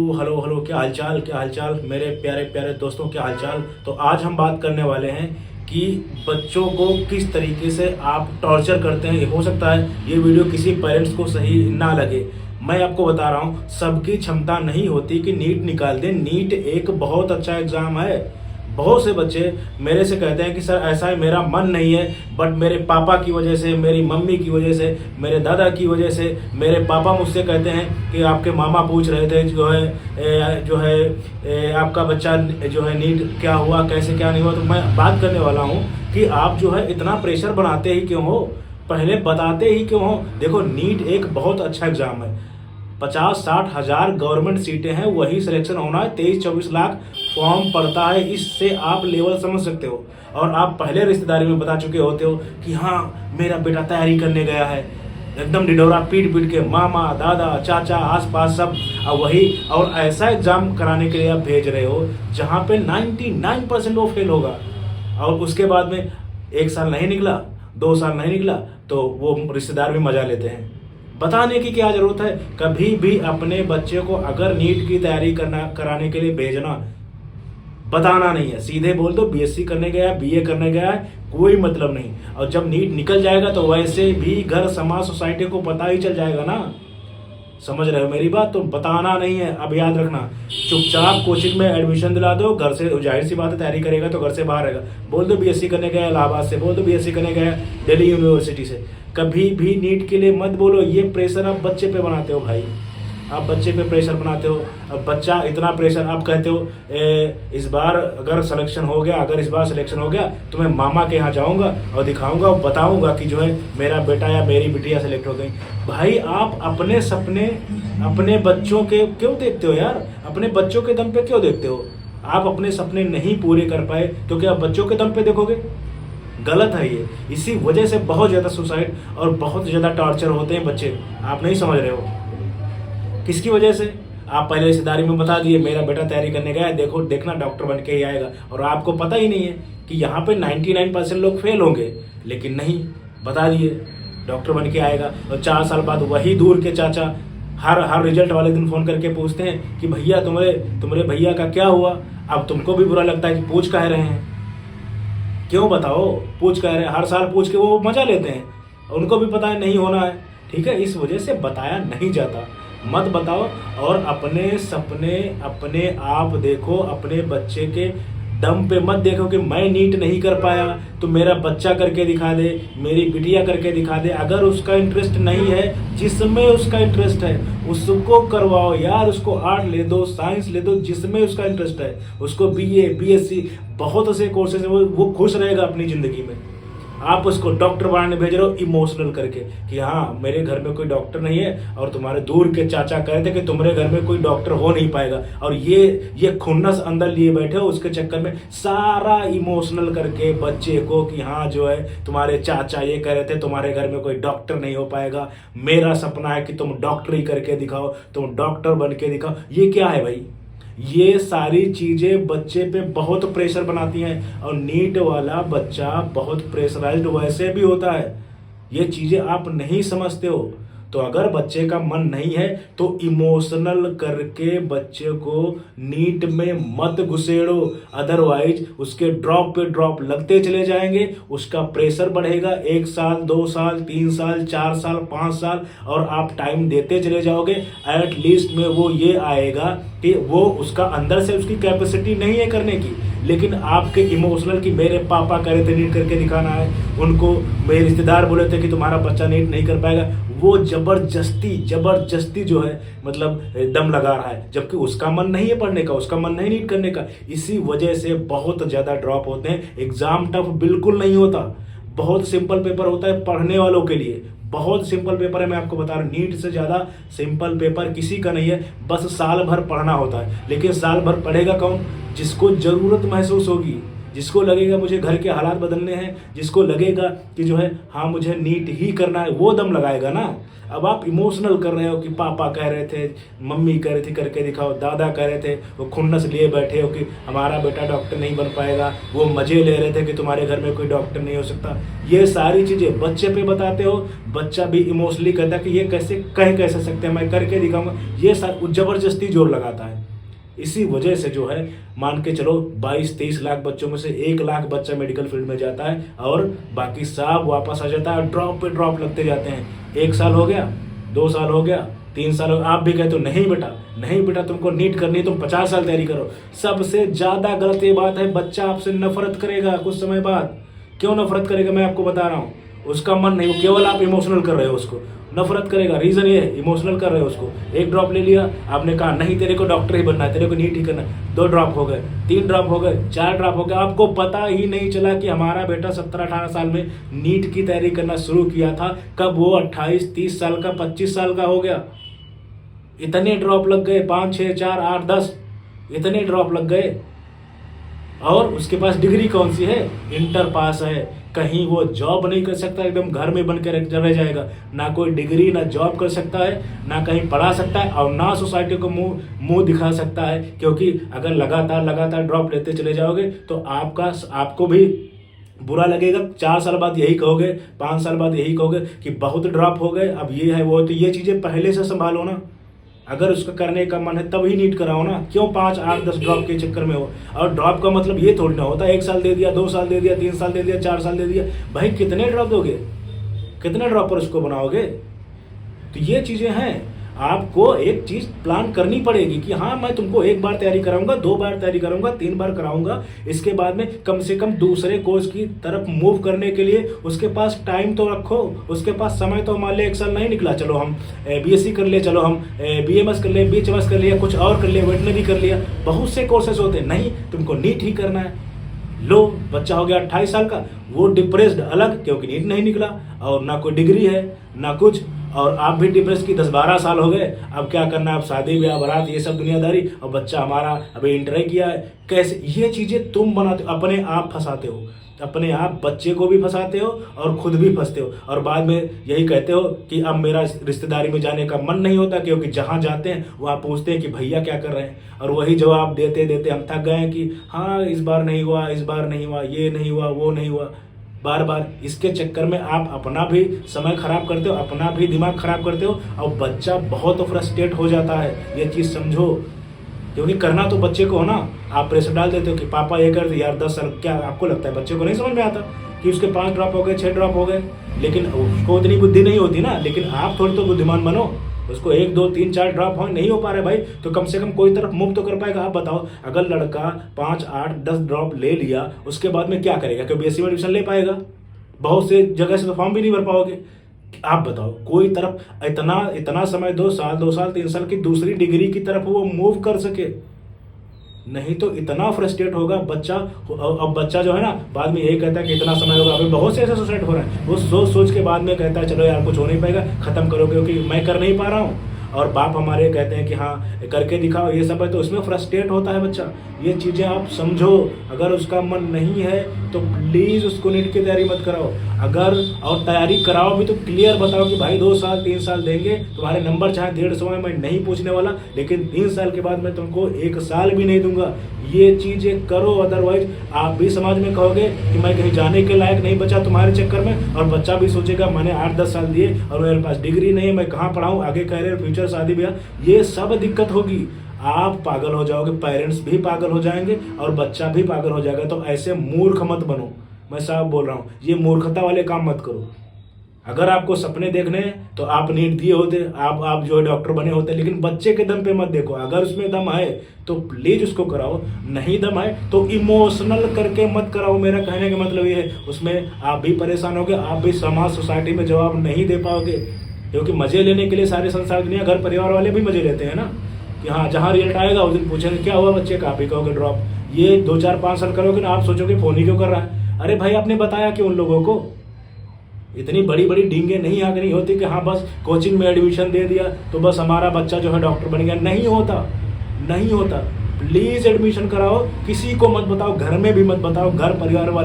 Hello hello, क्या हालचाल मेरे प्यारे प्यारे दोस्तों, क्या हालचाल। तो आज हम बात करने वाले हैं कि बच्चों को किस तरीके से आप टॉर्चर करते हैं। हो सकता है ये वीडियो किसी पेरेंट्स को सही ना लगे। मैं आपको बता रहा हूँ, सबकी क्षमता नहीं होती कि नीट निकाल दें। नीट एक बहुत अच्छा एग्जाम है। बहुत से बच्चे मेरे से कहते हैं कि सर ऐसा है, मेरा मन नहीं है, बट मेरे पापा की वजह से, मेरी मम्मी की वजह से, मेरे दादा की वजह से, मेरे पापा मुझसे कहते हैं कि आपके मामा पूछ रहे थे आपका बच्चा जो है नीट क्या हुआ, कैसे क्या नहीं हुआ। तो मैं बात करने वाला हूँ कि आप जो है इतना प्रेशर बनाते ही क्यों हो, पहले बताते ही क्यों हो। देखो, नीट एक बहुत अच्छा एग्जाम है। 50-60 हजार गवर्नमेंट सीटें हैं, वही सिलेक्शन होना है। 23-24 लाख फॉर्म पड़ता है। इससे आप लेवल समझ सकते हो। और आप पहले रिश्तेदारी में बता चुके होते हो कि हाँ मेरा बेटा तैयारी करने गया है, एकदम डिडोरा पीट पीट के, मामा दादा चाचा आसपास सब वही। और ऐसा एग्जाम कराने के लिए आप भेज रहे हो जहाँ पे 99% वो फेल होगा। और उसके बाद में 1 साल नहीं निकला, 2 साल नहीं निकला, तो वो रिश्तेदार भी मजा लेते हैं। बताने की क्या जरूरत है। कभी भी अपने बच्चे को अगर नीट की तैयारी कराने के लिए भेजना, बताना नहीं है। सीधे बोल दो बीएससी करने गया, बीए करने गया है, कोई मतलब नहीं। और जब नीट निकल जाएगा तो वैसे भी घर समाज सोसाइटी को पता ही चल जाएगा ना। समझ रहे हो मेरी बात। तो बताना नहीं है। अब याद रखना, चुपचाप कोचिंग में एडमिशन दिला दो। घर से, जाहिर सी बात है तैयारी करेगा तो घर से बाहर रहेगा। बोल दो बीएससी करने गया इलाहाबाद से, बोल दो बीएससी करने गया दिल्ली यूनिवर्सिटी से। कभी भी नीट के लिए मत बोलो। ये प्रेशर आप बच्चे पे बनाते हो भाई, आप बच्चे पे प्रेशर बनाते हो। अब बच्चा इतना प्रेशर, आप कहते हो इस बार अगर सिलेक्शन हो गया, अगर इस बार सिलेक्शन हो गया तो मैं मामा के यहाँ जाऊंगा और दिखाऊंगा और बताऊंगा कि जो है मेरा बेटा या मेरी बिटिया सेलेक्ट हो गई। भाई आप अपने सपने अपने बच्चों के क्यों देखते हो यार। अपने बच्चों के दम पे क्यों देखते हो। आप अपने सपने नहीं पूरे कर पाए तो क्या बच्चों के दम पे देखोगे। गलत है ये। इसी वजह से बहुत ज़्यादा सुसाइड और बहुत ज़्यादा टॉर्चर होते हैं बच्चे। आप नहीं समझ रहे हो। किसकी वजह से। आप पहले रिश्तेदारी में बता दिए मेरा बेटा तैयारी करने गया है, देखो देखना डॉक्टर बन के ही आएगा। और आपको पता ही नहीं है कि यहाँ पे 99% लोग फेल होंगे, लेकिन नहीं, बता दिए डॉक्टर बन के आएगा। और 4 साल बाद वही दूर के चाचा हर रिजल्ट वाले दिन फोन करके पूछते हैं कि भैया तुम्हारे भैया का क्या हुआ। अब तुमको भी बुरा लगता है कि पूछ कह रहे हैं। क्यों बताओ, पूछ कह रहे हैं। हर साल पूछ के वो मजा लेते हैं, उनको भी पता है नहीं होना है। ठीक है, इस वजह से बताया नहीं जाता। मत बताओ। और अपने सपने अपने आप देखो, अपने बच्चे के दम पे मत देखो कि मैं नीट नहीं कर पाया तो मेरा बच्चा करके दिखा दे, मेरी बिटिया करके दिखा दे। अगर उसका इंटरेस्ट नहीं है, जिसमें उसका इंटरेस्ट है उसको करवाओ यार। उसको आर्ट ले दो, साइंस ले दो, जिसमें उसका इंटरेस्ट है उसको बीए बीएससी, बहुत से कोर्सेज है, वो खुश रहेगा अपनी जिंदगी में। आप उसको डॉक्टर बनाने भेज रहे हो इमोशनल करके कि हाँ मेरे घर में कोई डॉक्टर नहीं है और तुम्हारे दूर के चाचा कह रहे थे कि तुम्हारे घर में कोई डॉक्टर हो नहीं पाएगा। और ये खुन्नस अंदर लिए बैठे हो, उसके चक्कर में सारा इमोशनल करके बच्चे को कि हाँ जो है तुम्हारे चाचा ये कह रहे थे तुम्हारे घर में कोई डॉक्टर नहीं हो पाएगा, मेरा सपना है कि तुम डॉक्टरी करके दिखाओ, तुम डॉक्टर बन के दिखाओ। ये क्या है भाई। ये सारी चीजें बच्चे पे बहुत प्रेशर बनाती हैं। और नीट वाला बच्चा बहुत प्रेशराइज्ड वैसे भी होता है। ये चीजें आप नहीं समझते हो। तो अगर बच्चे का मन नहीं है तो इमोशनल करके बच्चे को नीट में मत घुसेड़ो। अदरवाइज उसके ड्रॉप पे ड्रॉप लगते चले जाएंगे, उसका प्रेशर बढ़ेगा। 1 साल 2 साल 3 साल 4 साल 5 साल और आप टाइम देते चले जाओगे। एट लीस्ट में वो ये आएगा कि वो उसका अंदर से उसकी कैपेसिटी नहीं है करने की, लेकिन आपके इमोशनल कि मेरे पापा कह रहे थे नीट करके दिखाना है, उनको मेरे रिश्तेदार बोले थे कि तुम्हारा बच्चा नीट नहीं कर पाएगा, वो जबरदस्ती जो है मतलब दम लगा रहा है, जबकि उसका मन नहीं है पढ़ने का, उसका मन नहीं नीट करने का। इसी वजह से बहुत ज़्यादा ड्रॉप होते हैं। एग्जाम टफ बिल्कुल नहीं होता, बहुत सिंपल पेपर होता है पढ़ने वालों के लिए। बहुत सिंपल पेपर है, मैं आपको बता रहा हूँ। नीट से ज़्यादा सिंपल पेपर किसी का नहीं है। बस साल भर पढ़ना होता है। लेकिन साल भर पढ़ेगा कौन, जिसको ज़रूरत महसूस होगी, जिसको लगेगा मुझे घर के हालात बदलने हैं, जिसको लगेगा कि जो है हाँ मुझे नीट ही करना है, वो दम लगाएगा ना। अब आप इमोशनल कर रहे हो कि पापा कह रहे थे, मम्मी कह रही थी करके दिखाओ, दादा कह रहे थे, वो खुन्नस लिए बैठे हो कि हमारा बेटा डॉक्टर नहीं बन पाएगा, वो मजे ले रहे थे कि तुम्हारे घर में कोई डॉक्टर नहीं हो सकता। ये सारी चीज़ें बच्चे पे बताते हो, बच्चा भी इमोशनली कहता है कि ये कैसे सकते हैं, मैं करके दिखाऊंगा, ये ज़बरदस्ती जोर लगाता है। इसी वजह से जो है मान के चलो 22-23 लाख बच्चों में से 1 लाख बच्चा मेडिकल फील्ड में जाता है और बाकी सब वापस आ जाता है, ड्रॉप पे ड्रॉप लगते जाते हैं। 1 साल हो गया, 2 साल हो गया, 3 साल हो गया, आप भी कहते हो नहीं बेटा तुमको नीट करनी है, तुम 50 साल तैयारी करो। सबसे ज़्यादा गलत ये बात है, बच्चा आपसे नफरत करेगा कुछ समय बाद। क्यों नफरत करेगा मैं आपको बता रहा हूँ, उसका मन नहीं, केवल आप इमोशनल कर रहे हो उसको, नफरत करेगा। रीजन ये है, इमोशनल कर रहे हो उसको। 1 ड्रॉप ले लिया, आपने कहा नहीं तेरे को डॉक्टर ही बनना है, तेरे को नीट ही करना है, 2 ड्रॉप हो गए, 3 ड्रॉप हो गए, 4 ड्रॉप हो गए, आपको पता ही नहीं चला कि हमारा बेटा 17-18 साल में नीट की तैयारी करना शुरू किया था, कब वो 28-30 साल का 25 साल का हो गया। इतने ड्रॉप लग गए, 5, 6, 4, 8, 10 इतने ड्रॉप लग गए। और उसके पास डिग्री कौन सी है, इंटर पास है, कहीं वो जॉब नहीं कर सकता, एकदम घर में बन के रह जाएगा, ना कोई डिग्री ना जॉब कर सकता है, ना कहीं पढ़ा सकता है और ना सोसाइटी को मुंह दिखा सकता है। क्योंकि अगर लगातार ड्रॉप लेते चले जाओगे तो आपको भी बुरा लगेगा। 4 साल बाद यही कहोगे, 5 साल बाद यही कहोगे कि बहुत ड्रॉप हो गए, अब ये है वो। तो ये चीज़ें पहले से संभालो ना। अगर उसका करने का मन है तब ही नीट कराओ ना, क्यों 5, 8, 10 ड्रॉप के चक्कर में हो। और ड्रॉप का मतलब ये थोड़ी ना होता 1 साल दे दिया, 2 साल दे दिया, 3 साल दे दिया, 4 साल दे दिया। भाई कितने ड्रॉप दोगे, कितने ड्रॉपर उसको बनाओगे। तो ये चीज़ें हैं, आपको एक चीज़ प्लान करनी पड़ेगी कि हाँ मैं तुमको 1 बार तैयारी कराऊंगा, 2 बार तैयारी कराऊंगा, 3 बार कराऊंगा। इसके बाद में कम से कम दूसरे कोर्स की तरफ मूव करने के लिए उसके पास टाइम तो रखो, उसके पास समय तो मान लिया 1 साल नहीं निकला, चलो हम BSc कर लिए, चलो हम BMS कर लिए, BHMS कर लिया, कुछ और कर लिया, वेटनरी कर लिया, बहुत से कोर्सेज होते हैं। नहीं, तुमको नीट ही करना है। लो बच्चा हो गया 28 साल का, वो डिप्रेस्ड अलग, क्योंकि नीट नहीं निकला और ना कोई डिग्री है ना कुछ, और आप भी डिप्रेस की 10-12 साल हो गए। अब क्या करना है, अब शादी ब्याह बारात ये सब दुनियादारी, और बच्चा हमारा अभी इंटर किया है। कैसे ये चीज़ें तुम बनाते हो, अपने आप फंसाते हो, अपने आप बच्चे को भी फंसाते हो और खुद भी फंसते हो। और बाद में यही कहते हो कि अब मेरा रिश्तेदारी में जाने का मन नहीं होता, क्योंकि जहाँ जाते हैं वहाँ पूछते हैं कि भैया क्या कर रहे हैं, और वही जवाब देते देते हम थक गए हैं कि हाँ इस बार नहीं हुआ, इस बार नहीं हुआ, ये नहीं हुआ, वो नहीं हुआ। बार बार इसके चक्कर में आप अपना भी समय खराब करते हो, अपना भी दिमाग खराब करते हो, और बच्चा बहुत फ्रस्ट्रेट हो जाता है। ये चीज़ समझो, क्योंकि करना तो बच्चे को हो ना। आप प्रेशर डाल देते हो कि पापा ये कर दे यार, 10 साल। क्या आपको लगता है बच्चे को नहीं समझ में आता कि उसके 5 ड्रॉप हो गए, 6 ड्रॉप हो गए? लेकिन उसको इतनी बुद्धि नहीं होती ना। लेकिन आप थोड़ी तो बुद्धिमान बनो, उसको 1, 2, 3, 4 ड्रॉप हो नहीं हो पा रहे भाई, तो कम से कम कोई तरफ मूव तो कर पाएगा। आप बताओ, अगर लड़का 5, 8, 10 ड्रॉप ले लिया, उसके बाद में क्या करेगा? क्या BSc में एडमिशन ले पाएगा? बहुत से जगह से तो फॉर्म भी नहीं भर पाओगे। आप बताओ, कोई तरफ इतना समय 2 साल, 2 साल, 3 साल की दूसरी डिग्री की तरफ वो मूव कर सके, नहीं तो इतना फ्रस्ट्रेट होगा बच्चा। अब बच्चा जो है ना बाद में यही कहता है कि इतना समय होगा। अभी बहुत से ऐसे सुसाइड हो रहे हैं, वो सोच के बाद में कहता है चलो यार कुछ हो नहीं पाएगा, खत्म करो क्योंकि मैं कर नहीं पा रहा हूँ। और बाप हमारे कहते हैं कि हाँ करके दिखाओ, ये सब है, तो उसमें फ्रस्ट्रेट होता है बच्चा। ये चीज़ें आप समझो। अगर उसका मन नहीं है तो प्लीज़ उसको नीट की तैयारी मत कराओ। अगर और तैयारी कराओ भी तो क्लियर बताओ कि भाई 2 साल 3 साल देंगे तुम्हारे नंबर, चाहे 150 में मैं नहीं पूछने वाला, लेकिन 3 साल के बाद मैं तुमको 1 साल भी नहीं दूंगा। ये चीज़ें करो, अदरवाइज आप भी समाज में कहोगे कि मैं कहीं जाने के लायक नहीं बचा तुम्हारे चक्कर में, और बच्चा भी सोचेगा मैंने 8-10 साल दिए और मेरे पास डिग्री नहीं है, मैं कहाँ पढ़ाऊँ, आगे कैरियर, फ्यूचर, शादी ब्याह, ये सब दिक्कत होगी। आप पागल हो जाओगे, पेरेंट्स भी पागल हो जाएंगे और बच्चा भी पागल हो जाएगा। तो ऐसे मूर्ख मत बनो, मैं साफ बोल रहा हूँ, ये मूर्खता वाले काम मत करो। अगर आपको सपने देखने हैं तो आप नीट दिए होते, आप जो है डॉक्टर बने होते, लेकिन बच्चे के दम पे मत देखो। अगर उसमें दम है तो प्लीज उसको कराओ, नहीं दम है तो इमोशनल करके मत कराओ। मेरा कहने का मतलब ये है, उसमें आप भी परेशान होगे, आप भी समाज सोसाइटी में जवाब नहीं दे पाओगे, क्योंकि मजे लेने के लिए सारे संसार दुनिया, घर परिवार वाले भी मजे लेते हैं ना, कि हाँ जहाँ रिजल्ट आएगा उस दिन पूछेंगे क्या हुआ बच्चे का, आप ही कहोगे ड्रॉप। ये 2, 4, 5 साल करोगे ना, आप सोचोगे फोन ही क्यों कर रहा है। अरे भाई आपने बताया कि उन लोगों को इतनी बड़ी बड़ी डींगे नहीं आगे नहीं होती कि हाँ बस कोचिंग में एडमिशन दे दिया तो बस हमारा बच्चा जो है डॉक्टर बन गया। नहीं होता, नहीं होता। प्लीज़ एडमिशन कराओ, किसी को मत बताओ, घर में भी मत बताओ, घर परिवार वाले